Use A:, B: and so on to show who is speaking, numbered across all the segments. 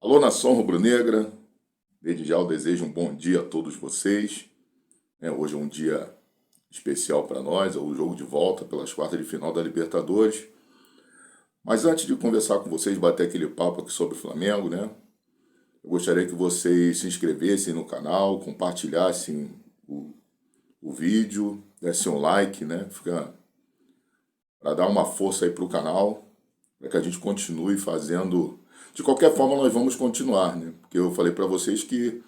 A: Alô, nação rubro-negra, desde já eu desejo um bom dia a todos vocês. Hoje é um dia especial para nós, é o jogo de volta pelas quartas de final da Libertadores. Mas antes de conversar com vocês, bater aquele papo aqui sobre o Flamengo, né? Eu gostaria que vocês se inscrevessem no canal, compartilhassem o vídeo, dessem um like, né? Fica para dar uma força aí para o canal, para que a gente continue fazendo. De qualquer forma, nós vamos continuar, né? Porque eu falei para vocês que,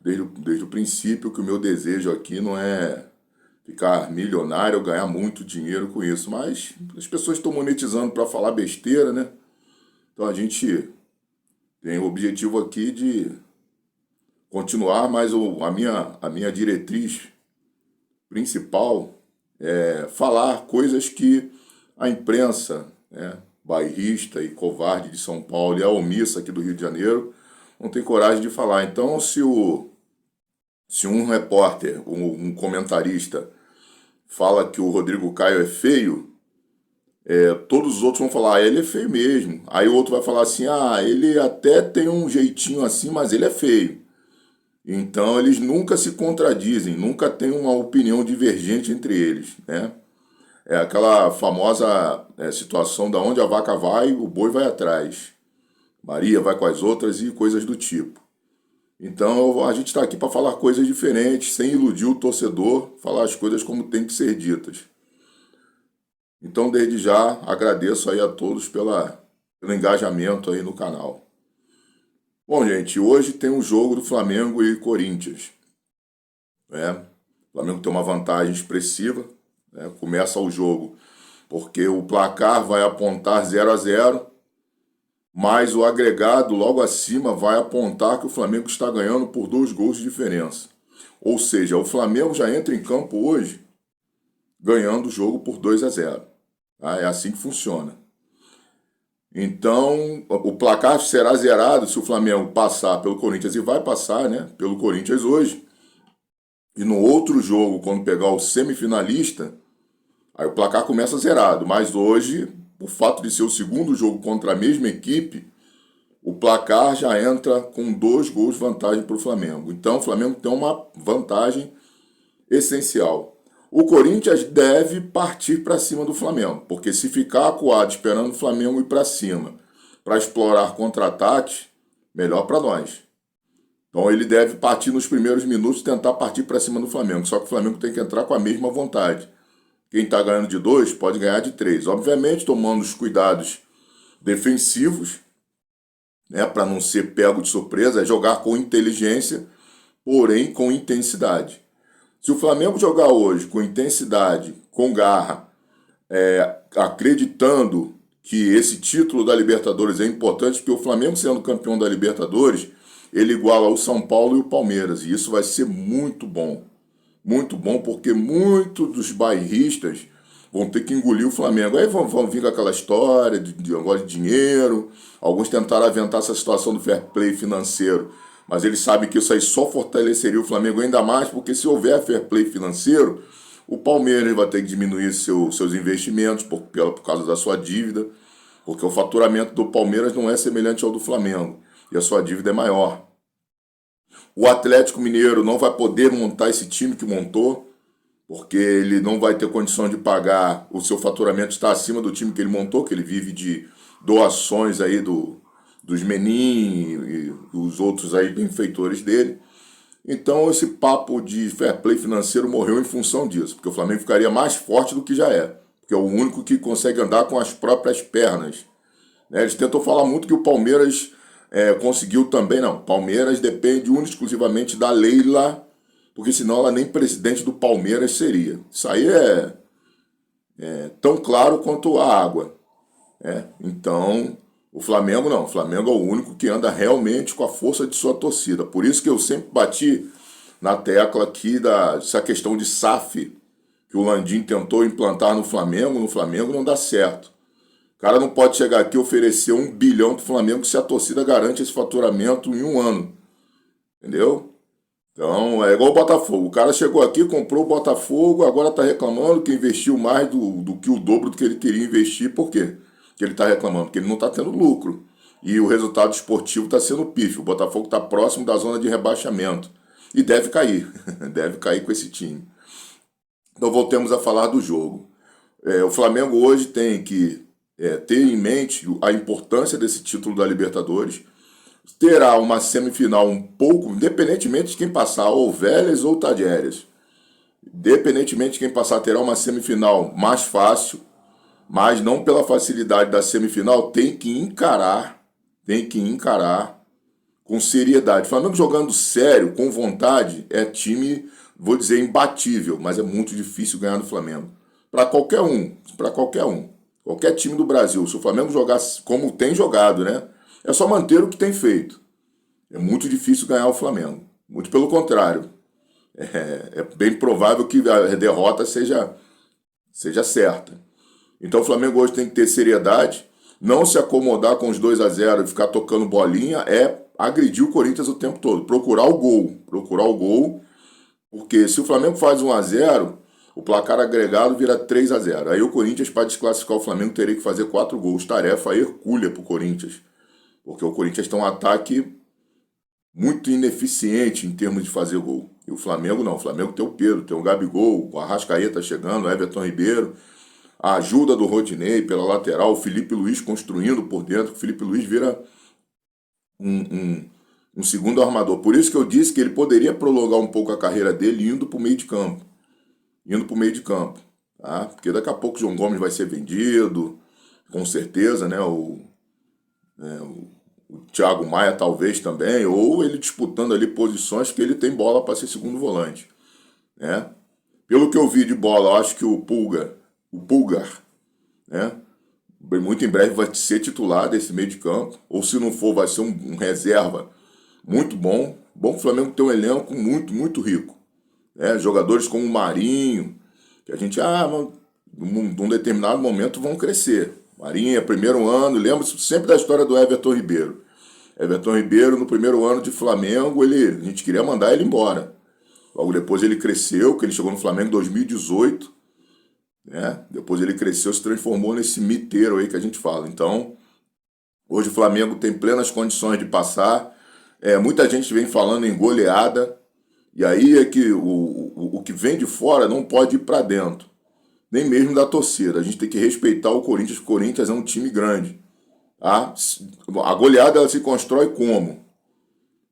A: desde o princípio, que o meu desejo aqui não é ficar milionário ou ganhar muito dinheiro com isso, mas as pessoas estão monetizando para falar besteira, né? Então a gente tem o objetivo aqui de continuar, mas a minha diretriz principal é falar coisas que a imprensa, né, bairrista e covarde de São Paulo e a omissa aqui do Rio de Janeiro não tem coragem de falar. Então, se um repórter, um comentarista, fala que o Rodrigo Caio é feio, todos os outros vão falar, ele é feio mesmo. Aí o outro vai falar assim, ele até tem um jeitinho assim, mas ele é feio. Então, eles nunca se contradizem, nunca tem uma opinião divergente entre eles, né? É aquela famosa situação da onde a vaca vai, o boi vai atrás. Maria vai com as outras e coisas do tipo. Então a gente está aqui para falar coisas diferentes, sem iludir o torcedor, falar as coisas como tem que ser ditas. Então desde já agradeço aí a todos pelo engajamento aí no canal. Bom, gente, hoje tem um jogo do Flamengo e Corinthians. O Flamengo tem uma vantagem expressiva. Começa o jogo porque o placar vai apontar 0-0, mas o agregado logo acima vai apontar que o Flamengo está ganhando por 2 gols de diferença. Ou seja, o Flamengo já entra em campo hoje ganhando o jogo por 2-0. É assim que funciona. Então, o placar será zerado se o Flamengo passar pelo Corinthians, e vai passar, né, pelo Corinthians hoje. E no outro jogo, quando pegar o semifinalista, aí o placar começa zerado. Mas hoje, o fato de ser o segundo jogo contra a mesma equipe, o placar já entra com 2 gols de vantagem para o Flamengo. Então o Flamengo tem uma vantagem essencial. O Corinthians deve partir para cima do Flamengo, porque se ficar acuado esperando o Flamengo ir para cima para explorar contra-ataques, melhor para nós. Então ele deve partir nos primeiros minutos, tentar partir para cima do Flamengo. Só que o Flamengo tem que entrar com a mesma vontade. Quem está ganhando de 2 pode ganhar de 3. Obviamente tomando os cuidados defensivos, né, para não ser pego de surpresa, é jogar com inteligência, porém com intensidade. Se o Flamengo jogar hoje com intensidade, com garra, acreditando que esse título da Libertadores é importante, porque o Flamengo sendo campeão da Libertadores, ele iguala o São Paulo e o Palmeiras, e isso vai ser muito bom. Muito bom, porque muitos dos bairristas vão ter que engolir o Flamengo. Aí vão vir com aquela história de agora de dinheiro. Alguns tentaram aventar essa situação do fair play financeiro, mas eles sabem que isso aí só fortaleceria o Flamengo ainda mais, porque se houver fair play financeiro, o Palmeiras vai ter que diminuir seus investimentos por causa da sua dívida, porque o faturamento do Palmeiras não é semelhante ao do Flamengo, e a sua dívida é maior. O Atlético Mineiro não vai poder montar esse time que montou, porque ele não vai ter condição de pagar, o seu faturamento está acima do time que ele montou, que ele vive de doações aí dos Menin e dos outros aí benfeitores dele. Então esse papo de fair play financeiro morreu em função disso, porque o Flamengo ficaria mais forte do que já é, porque é o único que consegue andar com as próprias pernas. Eles tentam falar muito que o Palmeiras conseguiu também, não. Palmeiras depende única e exclusivamente da Leila, porque senão ela nem presidente do Palmeiras seria. Isso aí é tão claro quanto a água. Então, o Flamengo não. O Flamengo é o único que anda realmente com a força de sua torcida. Por isso que eu sempre bati na tecla aqui dessa questão de SAF, que o Landim tentou implantar no Flamengo não dá certo. O cara não pode chegar aqui e oferecer 1 bilhão pro Flamengo se a torcida garante esse faturamento em 1 ano. Entendeu? Então, é igual o Botafogo. O cara chegou aqui, comprou o Botafogo, agora está reclamando que investiu mais do que o dobro do que ele queria investir. Por quê? Que ele está reclamando? Porque ele não está tendo lucro. e o resultado esportivo está sendo pífio. O Botafogo está próximo da zona de rebaixamento e deve cair, deve cair com esse time. Então voltemos a falar do jogo. O Flamengo hoje tem que ter em mente a importância desse título da Libertadores. Terá uma semifinal um pouco, independentemente de quem passar, ou Vélez ou Tadieres. Independentemente de quem passar, terá uma semifinal mais fácil, mas não pela facilidade da semifinal, tem que encarar com seriedade. O Flamengo jogando sério, com vontade, é time, vou dizer, imbatível, mas é muito difícil ganhar do Flamengo. Para qualquer um. Qualquer time do Brasil, se o Flamengo jogar como tem jogado, né? É só manter o que tem feito. É muito difícil ganhar o Flamengo. Muito pelo contrário. É bem provável que a derrota seja certa. Então o Flamengo hoje tem que ter seriedade, não se acomodar com os 2-0 e ficar tocando bolinha, é agredir o Corinthians o tempo todo, procurar o gol, porque se o Flamengo faz 1-0, o placar agregado vira 3-0. Aí o Corinthians, para desclassificar o Flamengo, teria que fazer 4 gols, tarefa hercúlea para o Corinthians, porque o Corinthians tem um ataque muito ineficiente em termos de fazer gol. E o Flamengo não, o Flamengo tem o Pedro, tem o Gabigol, o Arrascaeta chegando, o Everton Ribeiro, a ajuda do Rodinei pela lateral, o Felipe Luiz construindo por dentro, o Felipe Luiz vira um segundo armador. Por isso que eu disse que ele poderia prolongar um pouco a carreira dele indo para o meio de campo. Tá? Porque daqui a pouco o João Gomes vai ser vendido, com certeza, né? O Thiago Maia talvez também, ou ele disputando ali posições que ele tem bola para ser segundo volante. Né? Pelo que eu vi de bola, eu acho que o Pulgar, né? Muito em breve vai ser titular desse meio de campo, ou se não for, vai ser um reserva muito bom. Bom que o Flamengo tem um elenco muito, muito rico. Né? Jogadores como o Marinho, que a gente, num determinado momento vão crescer. Marinho é primeiro ano, lembro-se sempre da história do Everton Ribeiro. Everton Ribeiro, no primeiro ano de Flamengo, a gente queria mandar ele embora. Logo depois ele cresceu, que ele chegou no Flamengo em 2018, né? Depois ele cresceu, se transformou nesse miteiro aí que a gente fala. Então, hoje o Flamengo tem plenas condições de passar. Muita gente vem falando em goleada, e aí é que o que vem de fora não pode ir para dentro, nem mesmo da torcida. A gente tem que respeitar o Corinthians. O Corinthians é um time grande. Tá? A goleada ela se constrói como?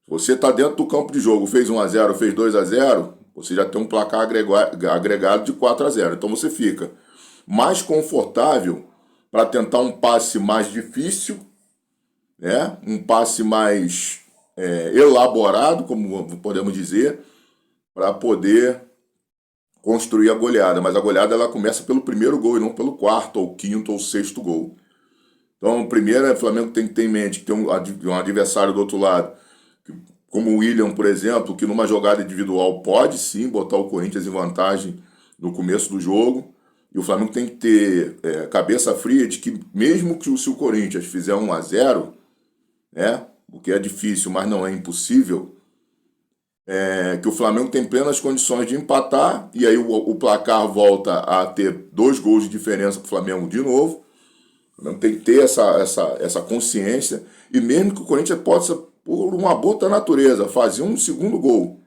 A: Você está dentro do campo de jogo, fez 1-0, fez 2-0, você já tem um placar agregado de 4-0. Então você fica mais confortável para tentar um passe mais difícil, né? Um passe mais elaborado, como podemos dizer, para poder construir a goleada. Mas a goleada ela começa pelo primeiro gol e não pelo quarto, ou quinto, ou sexto gol. Então, primeiro, o Flamengo tem que ter em mente que tem um adversário do outro lado, como o William, por exemplo, que numa jogada individual pode sim botar o Corinthians em vantagem no começo do jogo. E o Flamengo tem que ter cabeça fria de que mesmo que se o Corinthians fizer 1-0, né, o que é difícil, mas não é impossível, que o Flamengo tem plenas condições de empatar, e aí o placar volta a ter 2 gols de diferença para o Flamengo de novo. O Flamengo tem que ter essa consciência, e mesmo que o Corinthians possa, por uma boa natureza, fazer um segundo gol,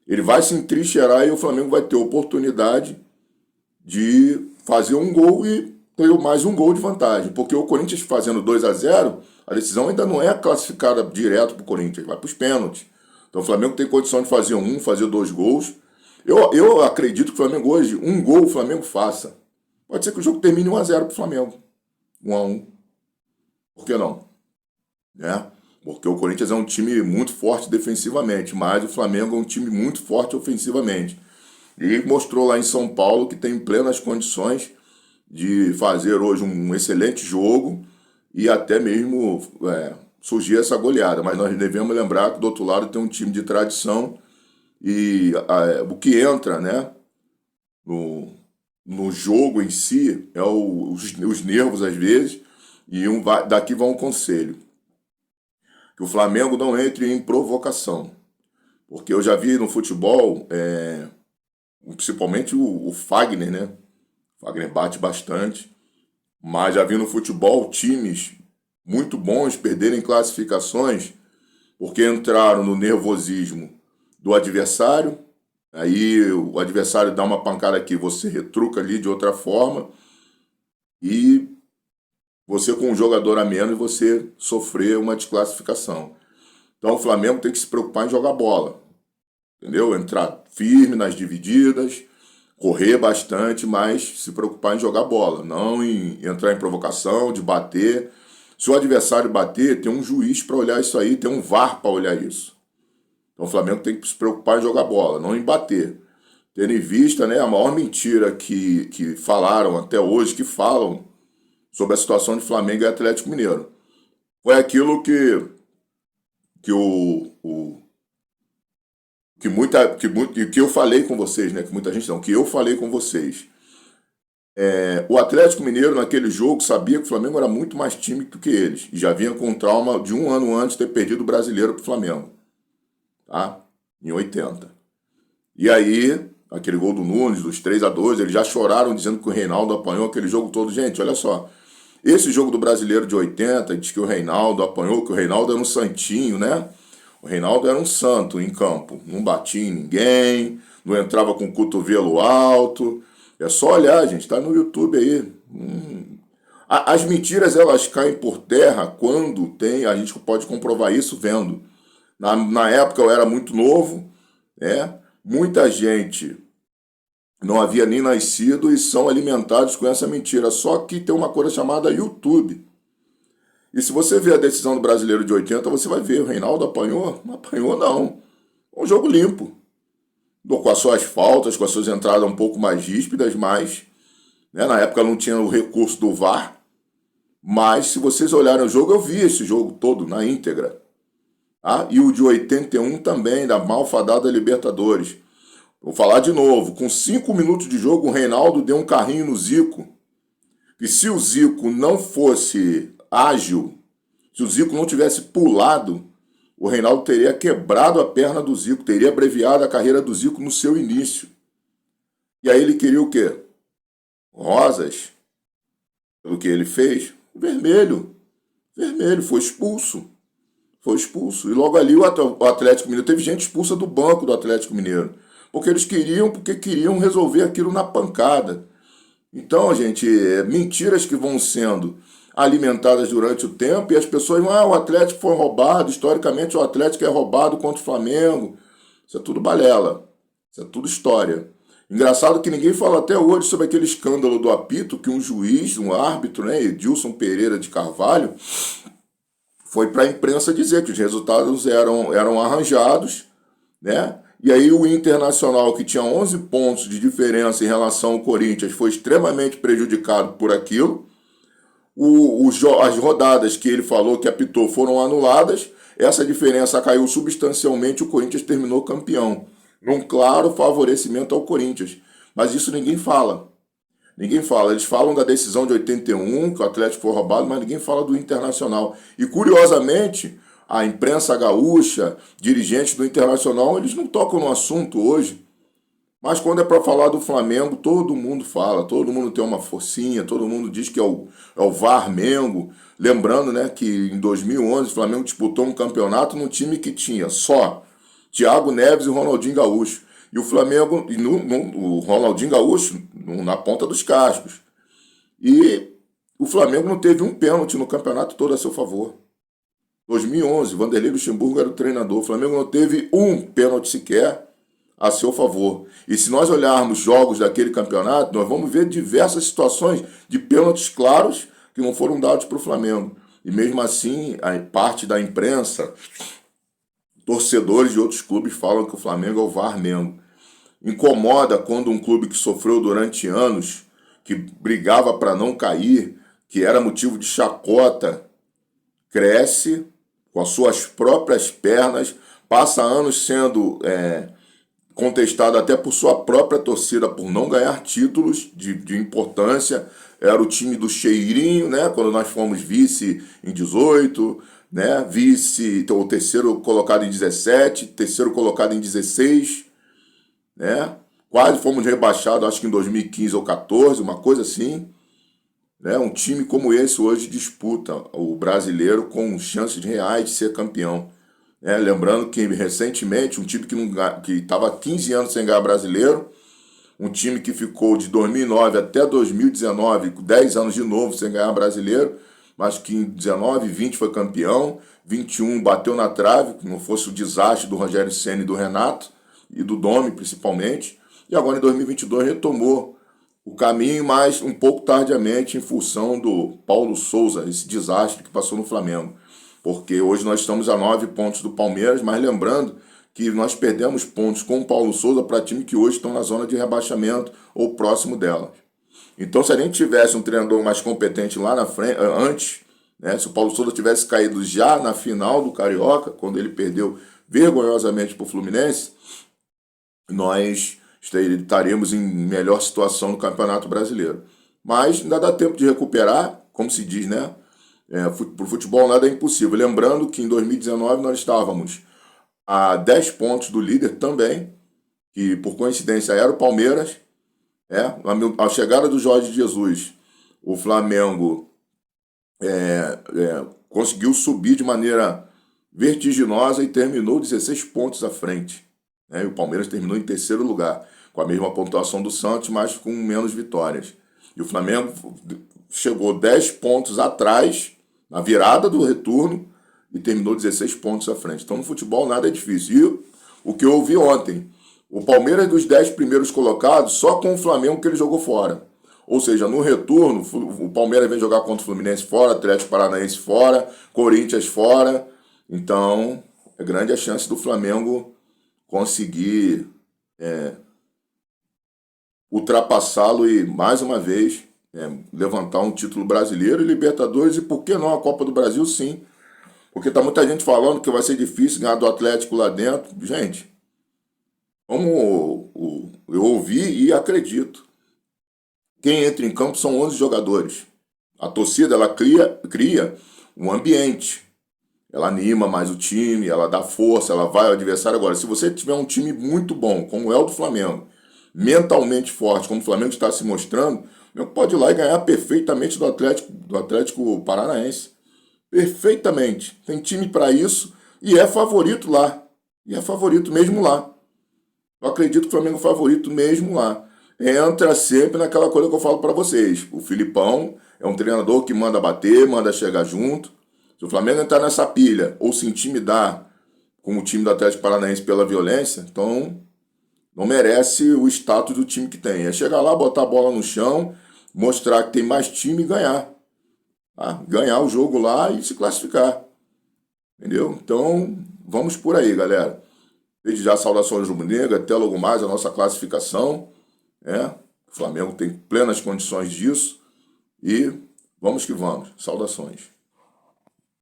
A: ele vai se entrincheirar e o Flamengo vai ter oportunidade de fazer um gol e ter mais um gol de vantagem. Porque o Corinthians fazendo 2-0, a decisão ainda não é classificada direto para o Corinthians, vai para os pênaltis. Então o Flamengo tem condição de fazer fazer 2 gols. Eu acredito que o Flamengo hoje, um gol o Flamengo faça. Pode ser que o jogo termine 1-0 para o Flamengo. 1-1. Por que não? Né? Porque o Corinthians é um time muito forte defensivamente, mas o Flamengo é um time muito forte ofensivamente. E mostrou lá em São Paulo que tem plenas condições de fazer hoje um excelente jogo e até mesmo surgir essa goleada. Mas nós devemos lembrar que do outro lado tem um time de tradição e o que entra, né, no jogo em si é os nervos às vezes, e daqui vai um conselho. Que o Flamengo não entre em provocação. Porque eu já vi no futebol, principalmente o Fagner, né? O Fagner bate bastante, mas já vi no futebol times muito bons perderem classificações porque entraram no nervosismo do adversário. Aí o adversário dá uma pancada aqui, você retruca ali de outra forma e você com um jogador a menos você sofrer uma desclassificação. Então o Flamengo tem que se preocupar em jogar bola, entendeu? Entrar firme nas divididas, correr bastante, mas se preocupar em jogar bola, não em entrar em provocação, de bater. Se o adversário bater, tem um juiz para olhar isso aí, tem um VAR para olhar isso. Então o Flamengo tem que se preocupar em jogar bola, não em bater. Tendo em vista, né, a maior mentira que falaram até hoje, que falam sobre a situação de Flamengo e Atlético Mineiro. Foi aquilo que eu falei com vocês, né? Que muita gente não, que eu falei com vocês. O Atlético Mineiro, naquele jogo, sabia que o Flamengo era muito mais time do que eles. E já vinha com trauma de um ano antes de ter perdido o Brasileiro para o Flamengo. Tá? Em 80. E aí, aquele gol do Nunes, dos 3-2, eles já choraram dizendo que o Reinaldo apanhou aquele jogo todo. Gente, olha só. Esse jogo do Brasileiro de 80, diz que o Reinaldo apanhou, que o Reinaldo era um santinho, né? O Reinaldo era um santo em campo. Não batia em ninguém, não entrava com o cotovelo alto. É só olhar, gente, tá no YouTube aí. As mentiras, elas caem por terra quando tem, a gente pode comprovar isso vendo. Na época eu era muito novo, né? Muita gente não havia nem nascido e são alimentados com essa mentira. Só que tem uma coisa chamada YouTube. E se você ver a decisão do Brasileiro de 80, você vai ver, o Reinaldo apanhou? Não apanhou, não. Um jogo limpo. Com as suas faltas, com as suas entradas um pouco mais ríspidas, mas né, na época não tinha o recurso do VAR. Mas se vocês olharem o jogo, eu vi esse jogo todo na íntegra. Tá? E o de 81 também, da malfadada Libertadores. Vou falar de novo, com 5 minutos de jogo, o Reinaldo deu um carrinho no Zico. E se o Zico não fosse ágil, se o Zico não tivesse pulado, o Reinaldo teria quebrado a perna do Zico, teria abreviado a carreira do Zico no seu início. E aí ele queria o quê? Rosas. Pelo que ele fez? Vermelho. Vermelho, foi expulso. Foi expulso. E logo ali o Atlético Mineiro, teve gente expulsa do banco do Atlético Mineiro. Porque queriam resolver aquilo na pancada. Então, gente, mentiras que vão sendo alimentadas durante o tempo e as pessoas vão, o Atlético foi roubado, historicamente o Atlético é roubado contra o Flamengo. Isso é tudo balela, isso é tudo história. Engraçado que ninguém fala até hoje sobre aquele escândalo do apito que um juiz, um árbitro, né, Edilson Pereira de Carvalho, foi para a imprensa dizer que os resultados eram arranjados, né? E aí o Internacional, que tinha 11 pontos de diferença em relação ao Corinthians, foi extremamente prejudicado por aquilo. As rodadas que ele falou que apitou foram anuladas, essa diferença caiu substancialmente, o Corinthians terminou campeão, num claro favorecimento ao Corinthians. Mas isso ninguém fala. Ninguém fala. Eles falam da decisão de 81, que o Atlético foi roubado, mas ninguém fala do Internacional. E curiosamente, a imprensa gaúcha, dirigentes do Internacional, eles não tocam no assunto hoje. Mas quando é para falar do Flamengo, todo mundo fala, todo mundo tem uma forcinha, todo mundo diz que é o VAR Mengo. Lembrando, né, que em 2011 o Flamengo disputou um campeonato num time que tinha só Thiago Neves e Ronaldinho Gaúcho. E o Flamengo, o Ronaldinho Gaúcho na ponta dos cascos. E o Flamengo não teve um pênalti no campeonato todo a seu favor. 2011, Vanderlei Luxemburgo era o treinador. O Flamengo não teve um pênalti sequer a seu favor. E se nós olharmos jogos daquele campeonato, nós vamos ver diversas situações de pênaltis claros que não foram dados para o Flamengo. E mesmo assim, a parte da imprensa, torcedores de outros clubes falam que o Flamengo é o VAR Mengo. Incomoda quando um clube que sofreu durante anos, que brigava para não cair, que era motivo de chacota, cresce com as suas próprias pernas, passa anos sendo contestado até por sua própria torcida por não ganhar títulos de importância. Era o time do cheirinho, né? Quando nós fomos vice em 18, né? Vice, o terceiro colocado em 17, terceiro colocado em 16, né? Quase fomos rebaixados, acho que em 2015 ou 14, uma coisa assim. né? Um time como esse hoje disputa o brasileiro com chances reais de ser campeão. Lembrando que recentemente um time que estava 15 anos sem ganhar brasileiro, um time que ficou de 2009 até 2019, 10 anos de novo sem ganhar brasileiro, mas que em 19 e 20 foi campeão, 21 bateu na trave, que não fosse o desastre do Rogério Ceni e do Renato, e do Domi principalmente, e agora em 2022 retomou o caminho, mas um pouco tardiamente em função do Paulo Souza, esse desastre que passou no Flamengo. Porque hoje nós estamos a 9 pontos do Palmeiras, mas lembrando que nós perdemos pontos com o Paulo Souza para time que hoje estão na zona de rebaixamento ou próximo dela. Então, se a gente tivesse um treinador mais competente lá na frente, antes, né, se o Paulo Souza tivesse caído já na final do Carioca, quando ele perdeu vergonhosamente para o Fluminense, nós estaríamos em melhor situação no Campeonato Brasileiro. Mas ainda dá tempo de recuperar, como se diz, né? Para o futebol nada é impossível. Lembrando que em 2019 nós estávamos a 10 pontos do líder também, que por coincidência era o Palmeiras. A chegada do Jorge Jesus, o Flamengo conseguiu subir de maneira vertiginosa e terminou 16 pontos à frente. E o Palmeiras terminou em terceiro lugar, com a mesma pontuação do Santos, mas com menos vitórias. E o Flamengo chegou 10 pontos atrás, na virada do retorno, e terminou 16 pontos à frente. Então no futebol nada é difícil. E o que eu ouvi ontem, o Palmeiras dos 10 primeiros colocados, só com o Flamengo que ele jogou fora. Ou seja, no retorno, o Palmeiras vem jogar contra o Fluminense fora, Atlético Paranaense fora, Corinthians fora. Então é grande a chance do Flamengo conseguir ultrapassá-lo e, mais uma vez, levantar um título brasileiro e Libertadores, e por que não a Copa do Brasil, sim. Porque tá muita gente falando que vai ser difícil ganhar do Atlético lá dentro. Gente, como eu ouvi e acredito, quem entra em campo são 11 jogadores. A torcida, ela cria um ambiente. Ela anima mais o time, ela dá força, ela vai ao adversário. Agora, se você tiver um time muito bom, como é o do Flamengo, mentalmente forte, como o Flamengo está se mostrando, pode ir lá e ganhar perfeitamente do Atlético Paranaense. Perfeitamente. Tem time para isso e é favorito lá. E é favorito mesmo lá. Eu acredito que o Flamengo é favorito mesmo lá. Entra sempre naquela coisa que eu falo para vocês. O Filipão é um treinador que manda bater, manda chegar junto. Se o Flamengo entrar nessa pilha ou se intimidar com o time do Atlético Paranaense pela violência, então não merece o status do time que tem. É chegar lá, botar a bola no chão, mostrar que tem mais time e ganhar. Ganhar o jogo lá e se classificar. Entendeu? Então, vamos por aí, galera. Desde já, saudações rubro-negras, até logo mais a nossa classificação. O Flamengo tem plenas condições disso. E vamos que vamos. Saudações.